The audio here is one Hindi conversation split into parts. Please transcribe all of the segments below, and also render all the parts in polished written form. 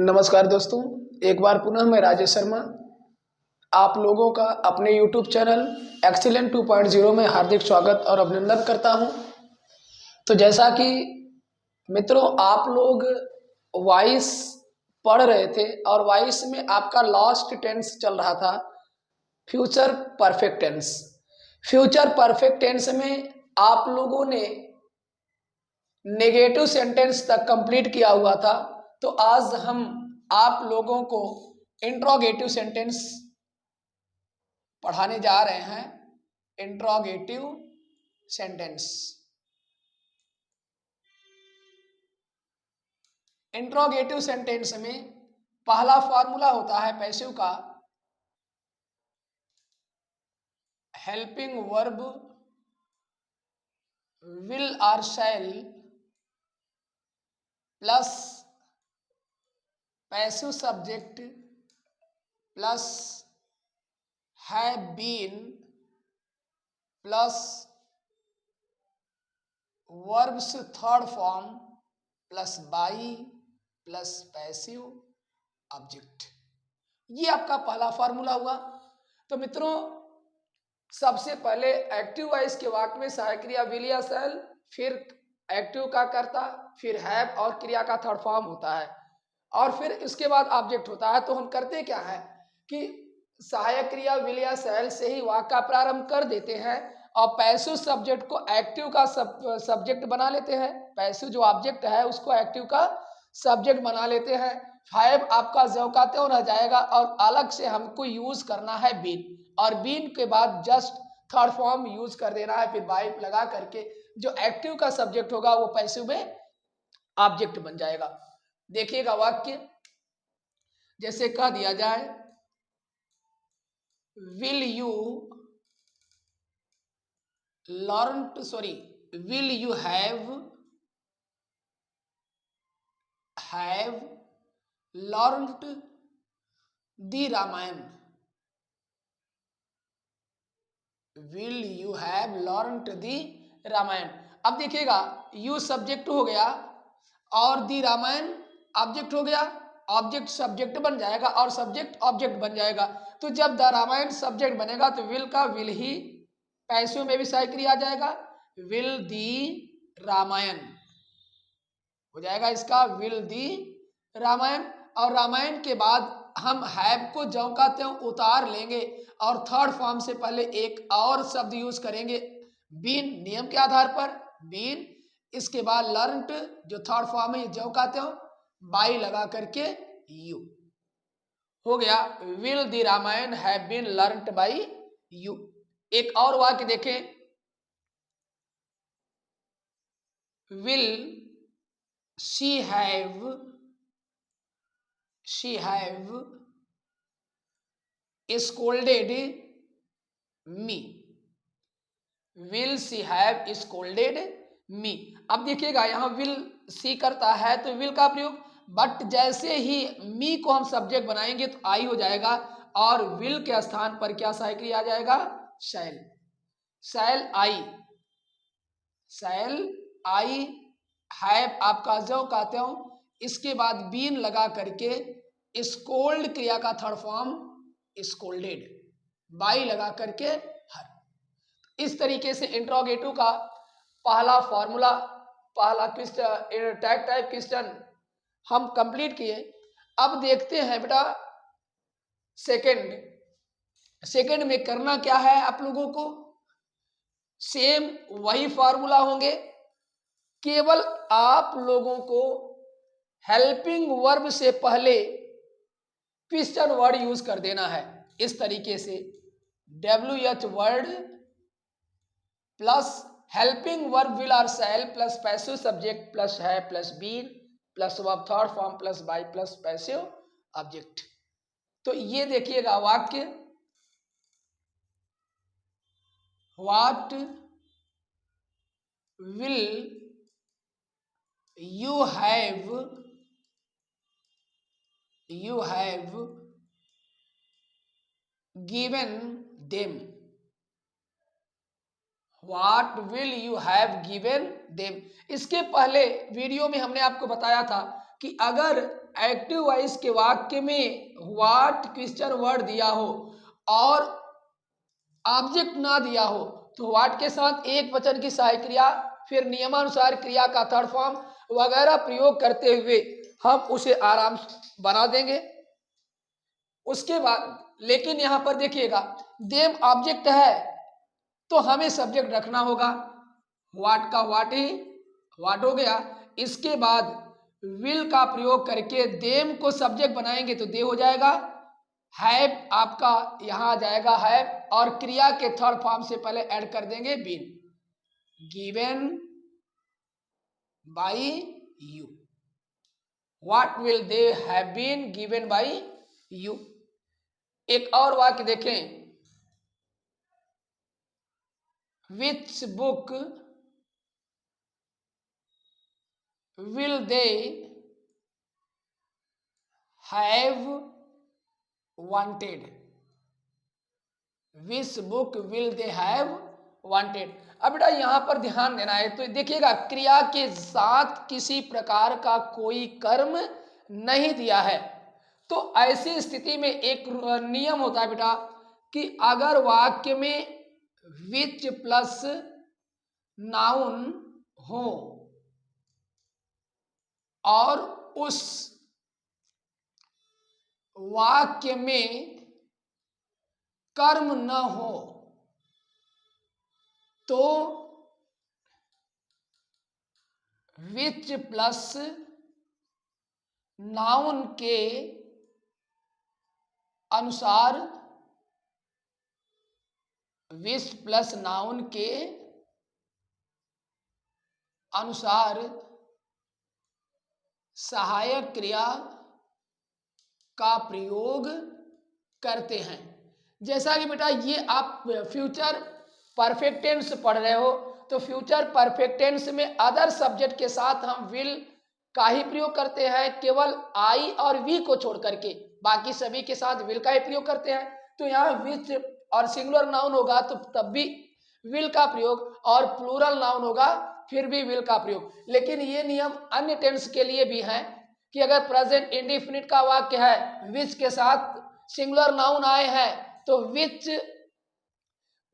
नमस्कार दोस्तों, एक बार पुनः मैं राजेश शर्मा आप लोगों का अपने YouTube चैनल एक्सीलेंट 2.0 में हार्दिक स्वागत और अभिनंदन करता हूं। तो जैसा कि मित्रों आप लोग वॉइस पढ़ रहे थे और वॉइस में आपका लास्ट टेंस चल रहा था future perfect tense. Future perfect tense में आप लोगों ने नेगेटिव सेंटेंस तक कंप्लीट किया हुआ था। तो आज हम आप लोगों को इंट्रोगेटिव सेंटेंस पढ़ाने जा रहे हैं। Interrogative sentence. इंट्रोगेटिव सेंटेंस में पहला फॉर्मूला होता है पैसिव का, हेल्पिंग वर्ब विल और shall plus passive subject plus have been plus verb's third form plus by plus passive object. ये आपका पहला फॉर्मूला हुआ। तो मित्रों सबसे पहले एक्टिव वॉइस के वाक्य में सहायक क्रिया विल या शैल, फिर एक्टिव का कर्ता, फिर हैव और क्रिया का थर्ड फॉर्म होता है और फिर इसके बाद ऑब्जेक्ट होता है। तो हम करते क्या है कि सहायक क्रिया विल या शैल से ही वाक्य का प्रारंभ कर देते हैं और पैसिव सब्जेक्ट को एक्टिव का सब्जेक्ट बना लेते हैं। पैसिव जो ऑब्जेक्ट है उसको एक्टिव का सब्जेक्ट बना लेते हैं। हैव आपका जौकाते हो रह जाएगा और अलग से हमको यूज करना है बीन, और बीन के बाद जस्ट थर्ड फॉर्म यूज कर देना है, फिर बाई लगा करके जो एक्टिव का सब्जेक्ट होगा वो पैसिव में ऑब्जेक्ट बन जाएगा। देखिएगा वाक्य जैसे कह दिया जाए will you will you have learned the Ramayana. Will you have learned the Ramayana. अब देखिएगा यू सब्जेक्ट हो गया और दी रामायण ऑब्जेक्ट हो गया, ऑब्जेक्ट सब्जेक्ट बन जाएगा और सब्जेक्ट ऑब्जेक्ट बन जाएगा। तो जब द रामायण सब्जेक्ट बनेगा तो विल का विल ही पैसिव में भी सहायक क्रिया आ जाएगा, विल दी रामायण हो जाएगा इसका विल दी रामायण। और रामायण के बाद हम हैव को जौकाते हैं उतार लेंगे और थर्ड फॉर्म से पहले एक और शब्द यूज करेंगे बीन, नियम के आधार पर बीन। इसके बाद लर्नड जो थर्ड फॉर्म है जौकाते हो बाई लगा करके यू हो गया will the Ramayana have been learned by you. एक और वाक्य देखें, will she have scolded me। Will she have scolded me. अब देखिएगा यहाँ विल सी करता है तो विल का प्रयोग, बट जैसे ही मी को हम सब्जेक्ट बनाएंगे तो आई हो जाएगा और विल के स्थान पर क्या सहायक क्रिया आ जाएगा शैल। शैल आई हैव आपका जो कहते हो, इसके बाद बीन लगा करके स्कोल्ड क्रिया का थर्ड फॉर्म स्कोल्डेड, बाई लगा करके हर। इस तरीके से इंट्रोगेटिव का पहला फॉर्मूला, पहला क्वेश्चन टाइप क्वेश्चन हम कंप्लीट किए। अब देखते हैं बेटा सेकंड में करना क्या है आप लोगों को। सेम वही फॉर्मूला होंगे, केवल आप लोगों को हेल्पिंग वर्ब से पहले क्वेश्चन वर्ड यूज कर देना है। इस तरीके से WH word plus helping verb will और shall plus passive subject plus है plus been plus verb third form plus by plus passive object. तो ये देखिएगा वाक्य, what will you have given them। What will you have given them। इसके पहले वीडियो में हमने आपको बताया था कि अगर एक्टिव वॉइस के वाक्य में व्हाट क्वेश्चन वर्ड दिया हो और ऑब्जेक्ट ना दिया हो तो व्हाट के साथ एक वचन की सहायक क्रिया, फिर नियमानुसार क्रिया का थर्ड फॉर्म वगैरह प्रयोग करते हुए हम उसे आराम से बना देंगे। उसके बाद लेकिन यहां पर देखिएगा देम ऑब्जेक्ट है तो हमें सब्जेक्ट रखना होगा। व्हाट का व्हाट ही व्हाट हो गया। इसके बाद विल का प्रयोग करके देम को सब्जेक्ट बनाएंगे तो दे हो जाएगा। हैव आपका यहां आ जाएगा हैव, और क्रिया के थर्ड फॉर्म से पहले ऐड कर देंगे been, given by you. What will they have been given by you. एक और वाक्य देखें, which book will they have wanted, which book will they have wanted. अब बेटा यहां पर ध्यान देना है, तो देखिएगा क्रिया के साथ किसी प्रकार का कोई कर्म नहीं दिया है। तो ऐसी स्थिति में एक नियम होता है बेटा कि अगर वाक्य में विच प्लस नाउन हो और उस वाक्य में कर्म न हो तो विच प्लस नाउन के अनुसार, विच प्लस नाउन के अनुसार सहायक क्रिया का प्रयोग करते हैं। जैसा कि बेटा ये आप फ्यूचर परफेक्ट टेंस पढ़ रहे हो तो फ्यूचर परफेक्ट टेंस में अदर सब्जेक्ट के साथ हम विल का ही प्रयोग करते हैं, केवल आई और वी को छोड़ करके बाकी सभी के साथ विल का ही प्रयोग करते हैं। तो यहाँ विच और सिंगुलर नाउन होगा तो तब भी विल का प्रयोग, और प्लूरल नाउन होगा फिर भी विल का प्रयोग। लेकिन ये नियम अन्य टेंस के लिए भी है कि अगर प्रेजेंट इंडेफिनिट का वाक्य है, विच के साथ सिंगुलर नाउन आए हैं तो विच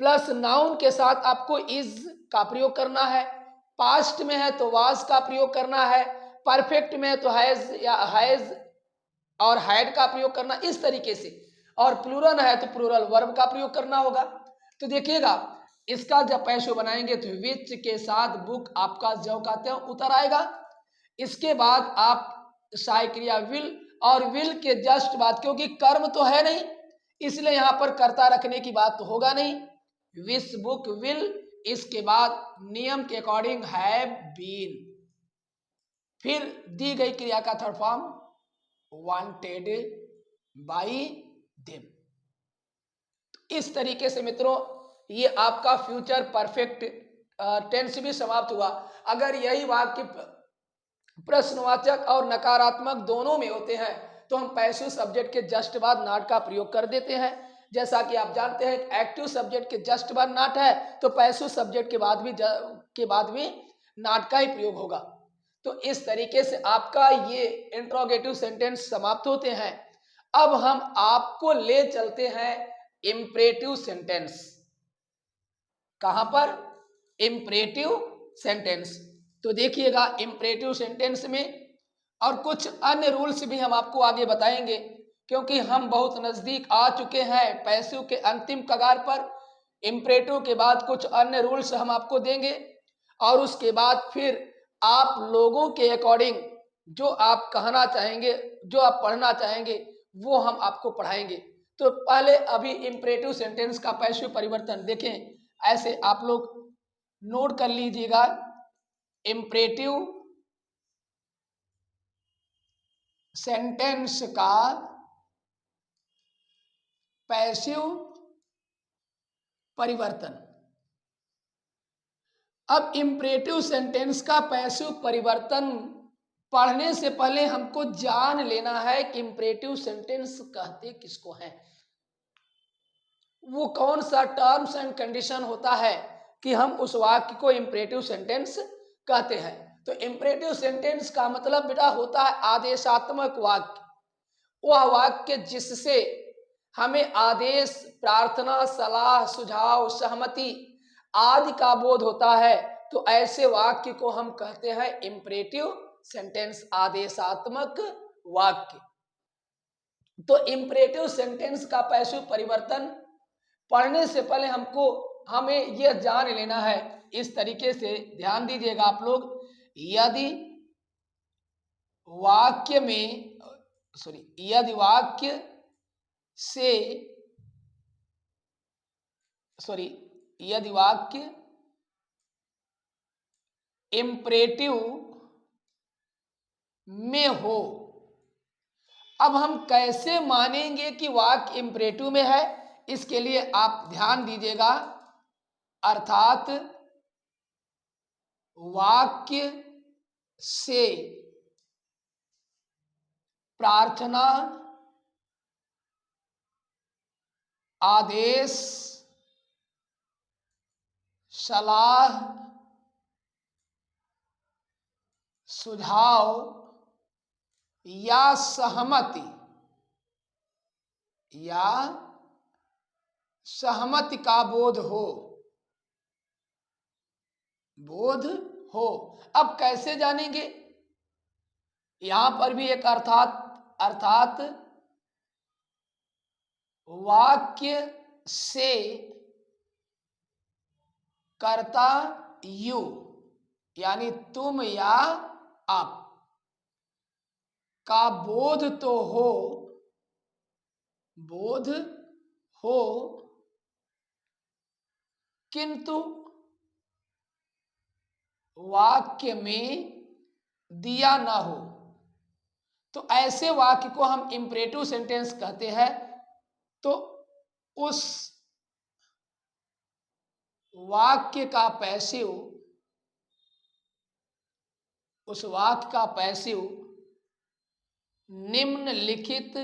प्लस नाउन के साथ आपको इज का प्रयोग करना है, पास्ट में है तो वाज का प्रयोग करना है, परफेक्ट में है तो हैज या हैज और हैड का प्रयोग करना, इस तरीके से, और प्लूरल है तो प्लूरल वर्ब का प्रयोग करना होगा। तो देखिएगा इसका जब पैशो बनाएंगे तो विच के साथ बुक आपका जो कहते हैं उतर आएगा। इसके बाद आप सहायक क्रिया विल, और विल के जस्ट बाद क्योंकि कर्म तो है नहीं इसलिए यहां पर कर्ता रखने की बात तो होगा नहीं, विच बुक विल, इसके बाद नियम के अकॉर्डिंग हैव बीन, फिर दी गई क्रिया का third form wanted by them. इस तरीके से मित्रों ये आपका फ्यूचर परफेक्ट टेंस भी समाप्त हुआ। अगर यही वाक्य प्रश्नवाचक और नकारात्मक दोनों में होते हैं तो हम पैसिव सब्जेक्ट के जस्ट बाद नॉट का प्रयोग कर देते हैं। जैसा कि आप जानते हैं एक्टिव सब्जेक्ट के जस्ट बाद नॉट है तो पैसिव सब्जेक्ट के बाद भी नॉट का ही प्रयोग होगा। तो इस तरीके से आपका ये इंट्रोगेटिव सेंटेंस समाप्त होते हैं। अब हम आपको ले चलते हैं इंपरेटिव सेंटेंस। कहां पर? Imperative sentence. तो देखिएगा इंपरेटिव सेंटेंस में और कुछ अन्य रूल्स भी हम आपको आगे बताएंगे क्योंकि हम बहुत नजदीक आ चुके हैं पैसिव के अंतिम कगार पर। इंपरेटिव के बाद कुछ अन्य रूल्स हम आपको देंगे और उसके बाद फिर आप लोगों के अकॉर्डिंग जो आप कहना चाहेंगे, जो आप पढ़ना चाहेंगे वो हम आपको पढ़ाएंगे। तो पहले अभी इंपरेटिव सेंटेंस का पैसिव परिवर्तन देखें, ऐसे आप लोग नोट कर लीजिएगा। इंपरेटिव सेंटेंस का पैसिव परिवर्तन। अब इंपरेटिव सेंटेंस का पैसिव परिवर्तन पढ़ने से पहले हमको जान लेना है कि इंपरेटिव सेंटेंस कहते किसको हैं, वो कौन सा टर्म्स एंड कंडीशन होता है कि हम उस वाक्य को इंपरेटिव सेंटेंस कहते हैं। तो इंपरेटिव सेंटेंस का मतलब बेटा होता है आदेशात्मक वाक्य, वह वाक्य जिससे हमें आदेश, प्रार्थना, सलाह, सुझाव, सहमति आदि का बोध होता है। तो ऐसे वाक्य को हम कहते हैं इंपरेटिव सेंटेंस, आदेशात्मक वाक्य। तो इंपरेटिव सेंटेंस का पैसिव परिवर्तन पढ़ने से पहले हमें यह जान लेना है, इस तरीके से ध्यान दीजिएगा आप लोग। यदि वाक्य इंपरेटिव में हो, अब हम कैसे मानेंगे कि वाक्य इंपरेटिव में है, इसके लिए आप ध्यान दीजिएगा। अर्थात वाक्य से प्रार्थना, आदेश, सलाह, सुझाव या सहमति का बोध हो। अब कैसे जानेंगे? यहां पर भी एक अर्थात वाक्य से कर्ता यू, यानी तुम या आप का बोध हो किंतु वाक्य में दिया ना हो, तो ऐसे वाक्य को हम इंपरेटिव सेंटेंस कहते हैं। तो उस वाक्य का पैसिव निम्नलिखित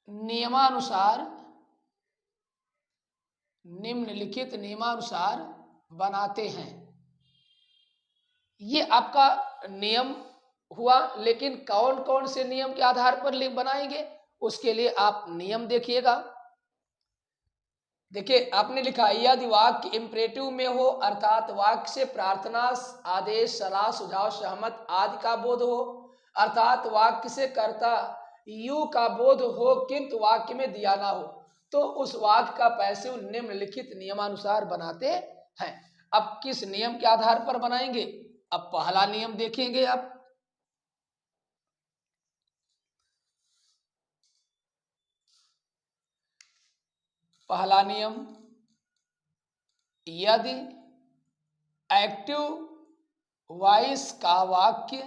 नियमानुसार बनाते हैं। ये आपका नियम हुआ, लेकिन कौन कौन से नियम के आधार पर बनाएंगे, उसके लिए आप नियम देखिएगा। देखिए, आपने लिखा यदि वाक्य इंपरेटिव में हो, अर्थात वाक्य से प्रार्थना, आदेश, सलाह, सुझाव, सहमत आदि का बोध हो, अर्थात वाक्य से कर्ता यू का बोध हो किंतु वाक्य में दिया ना हो, तो उस वाक्य का पैसिव निम्नलिखित नियमानुसार बनाते हैं। अब किस नियम के आधार पर बनाएंगे? अब पहला नियम देखेंगे आप। पहला नियम, यदि एक्टिव वॉइस का वाक्य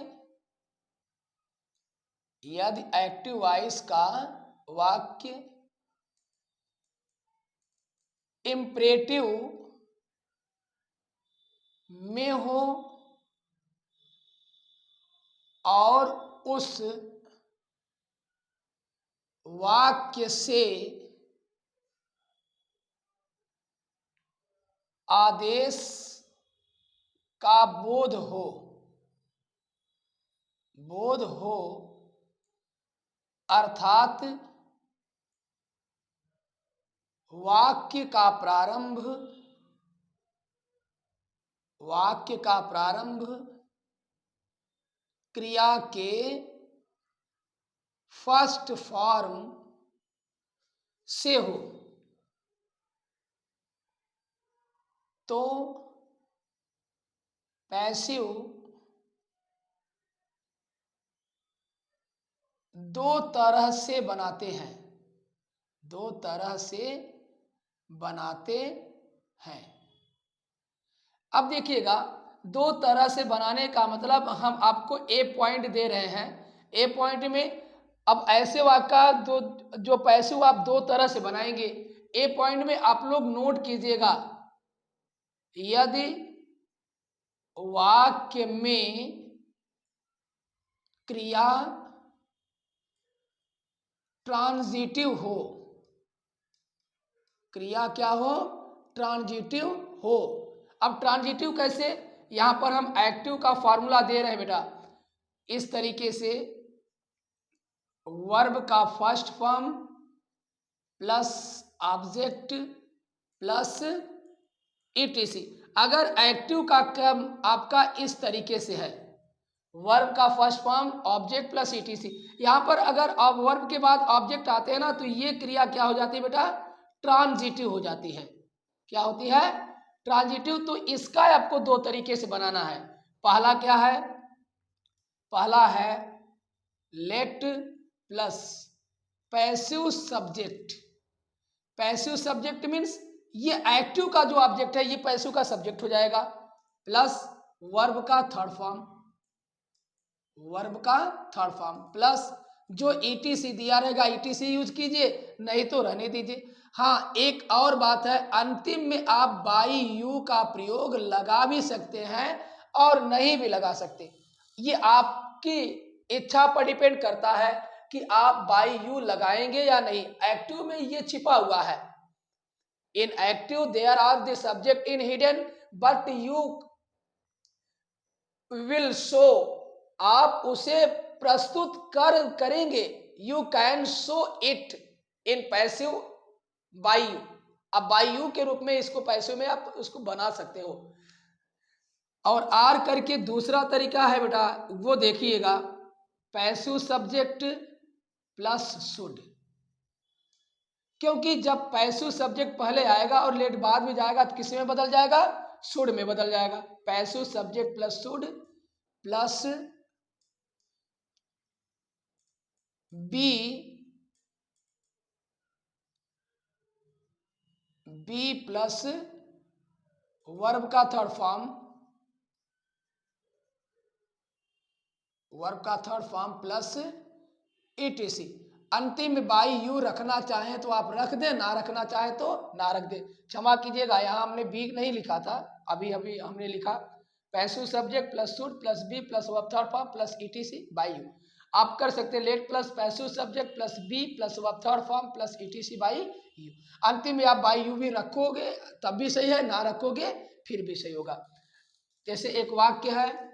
इंपरेटिव में हो और उस वाक्य से आदेश का बोध हो अर्थात वाक्य का प्रारंभ क्रिया के फर्स्ट फॉर्म से हो, तो पैसिव दो तरह से बनाते हैं। अब देखिएगा, दो तरह से बनाने का मतलब हम आपको ए पॉइंट दे रहे हैं। ए पॉइंट में अब ऐसे वाक्य का जो पैसिव आप दो तरह से बनाएंगे। ए पॉइंट में आप लोग नोट कीजिएगा, यदि वाक्य में क्रिया ट्रांजिटिव हो, क्रिया क्या हो? ट्रांजिटिव हो, अब ट्रांजिटिव कैसे, यहां पर हम एक्टिव का फॉर्मूला दे रहे हैं बेटा, इस तरीके से वर्ब का first form plus object plus etc. अगर एक्टिव का क्रम आपका इस तरीके से है, वर्ब का first form object plus etc, यहां पर अगर अब वर्ब के बाद ऑब्जेक्ट आते हैं ना, तो ये क्रिया क्या हो जाती है बेटा, ट्रांजिटिव हो जाती है। क्या होती है, ट्रांजिटिव। तो इसका आपको दो तरीके से बनाना है। पहला क्या है, पहला है late plus passive subject. Passive subject means ये एक्टिव का जो ऑब्जेक्ट है ये पैसिव का सब्जेक्ट हो जाएगा, प्लस वर्ब का थर्ड फॉर्म, वर्ब का थर्ड फॉर्म प्लस जो ईटीसी दिया रहेगा ईटीसी यूज कीजिए, नहीं तो रहने दीजिए। हाँ, एक और बात है, अंतिम में आप बाई यू का प्रयोग लगा भी सकते हैं और नहीं भी लगा सकते, ये आपकी इच्छा पर डिपेंड करता है कि आप बाई यू लगाएंगे या नहीं। एक्टिव में ये छिपा हुआ है, in active there are the subject in hidden but you will show, आप उसे प्रस्तुत करेंगे, you can show it in passive by you. अब बाई यू के रूप में इसको पैसिव में आप उसको बना सकते हो। और आर करके दूसरा तरीका है बेटा, वो देखिएगा, पैसिव सब्जेक्ट प्लस शुड। क्योंकि जब पैसिव सब्जेक्ट पहले आएगा और लेट बाद में जाएगा तो किस में बदल जाएगा, शुड में बदल जाएगा। Passive subject plus should plus be plus verb का थर्ड फॉर्म, वर्ब का थर्ड फॉर्म प्लस ईटीसी। अंतिम में बाई यू रखना चाहें तो आप रख दें, ना रखना चाहे तो ना रख दें। क्षमा कीजिएगा, यहाँ हमने बी नहीं लिखा था, अभी अभी हमने लिखा passive subject plus should plus be plus verb third form plus ETC by you. आप कर सकते हैं let plus passive subject plus be plus verb third form plus ETC by you. अंतिम में आप बाई यू भी रखोगे तब भी सही है, ना रखोगे फिर भी सही होगा। जैसे एक वाक्य है,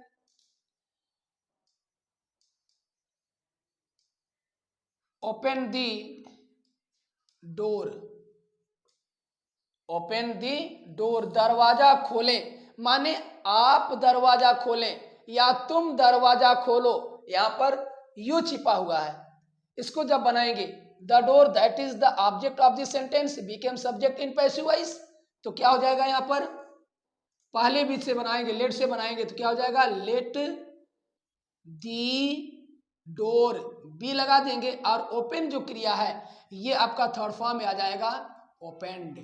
ओपन दी डोर, ओपन दी डोर, दरवाजा खोलें, माने आप दरवाजा खोलें या तुम दरवाजा खोलो, यहां पर यू छिपा हुआ है। इसको जब बनाएंगे, the door that is the object of the sentence became subject in passive voice, तो क्या हो जाएगा, यहां पर पहले बीच से बनाएंगे, लेट से बनाएंगे तो क्या हो जाएगा, लेट दी डोर, बी लगा देंगे और ओपन जो क्रिया है ये आपका थर्ड फॉर्म में आ जाएगा, ओपेंड।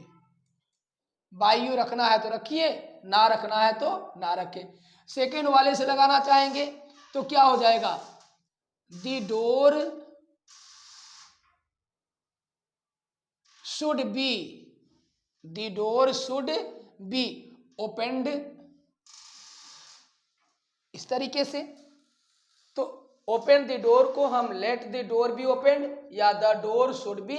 बाई यू रखना है तो रखिए, ना रखना है तो ना रखें। सेकेंड वाले से लगाना चाहेंगे तो क्या हो जाएगा, the door should be, the door should be opened, इस तरीके से। तो ओपन द डोर को हम let the door be opened या the door should be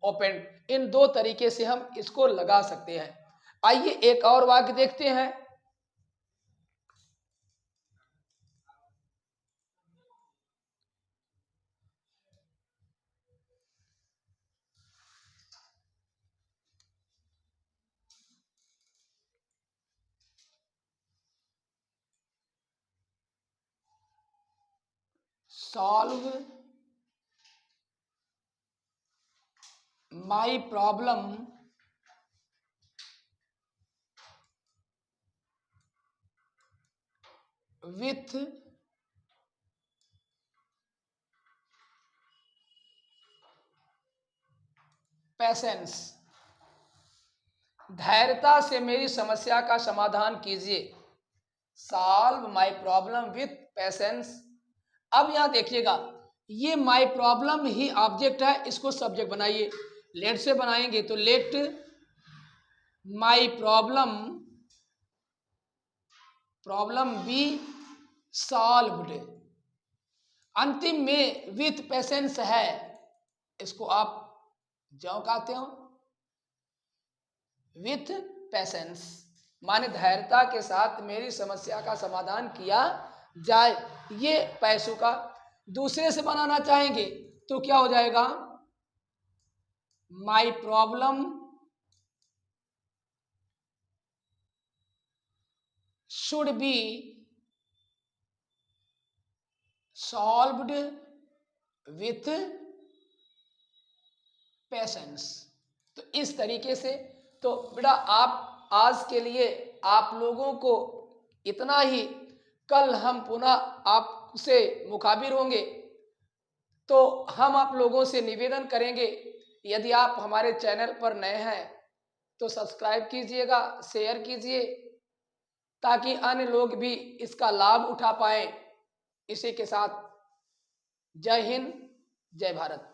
opened, इन दो तरीके से हम इसको लगा सकते हैं। आइए एक और वाक्य देखते हैं। Solve my problem with patience, धैर्यता से मेरी समस्या का समाधान कीजिए। Solve my problem with patience. अब यहां देखिएगा, ये माई प्रॉब्लम ही ऑब्जेक्ट है, इसको सब्जेक्ट बनाइए। लेट से बनाएंगे तो let my problem, problem B solved. अंतिम में विथ पेशेंस है, इसको आप जो कहते हो विथ पेशेंस, माने धैर्यता के साथ मेरी समस्या का समाधान किया जाए, ये पैसों का। दूसरे से बनाना चाहेंगे तो क्या हो जाएगा, my problem should be solved with patience. तो इस तरीके से, तो बेटा आप आज के लिए आप लोगों को इतना ही। कल हम पुनः आपसे मुखाबिर होंगे, तो हम आप लोगों से निवेदन करेंगे, यदि आप हमारे चैनल पर नए हैं तो सब्सक्राइब कीजिएगा, शेयर कीजिए, ताकि अन्य लोग भी इसका लाभ उठा पाएं। इसी के साथ जय हिंद, जय भारत।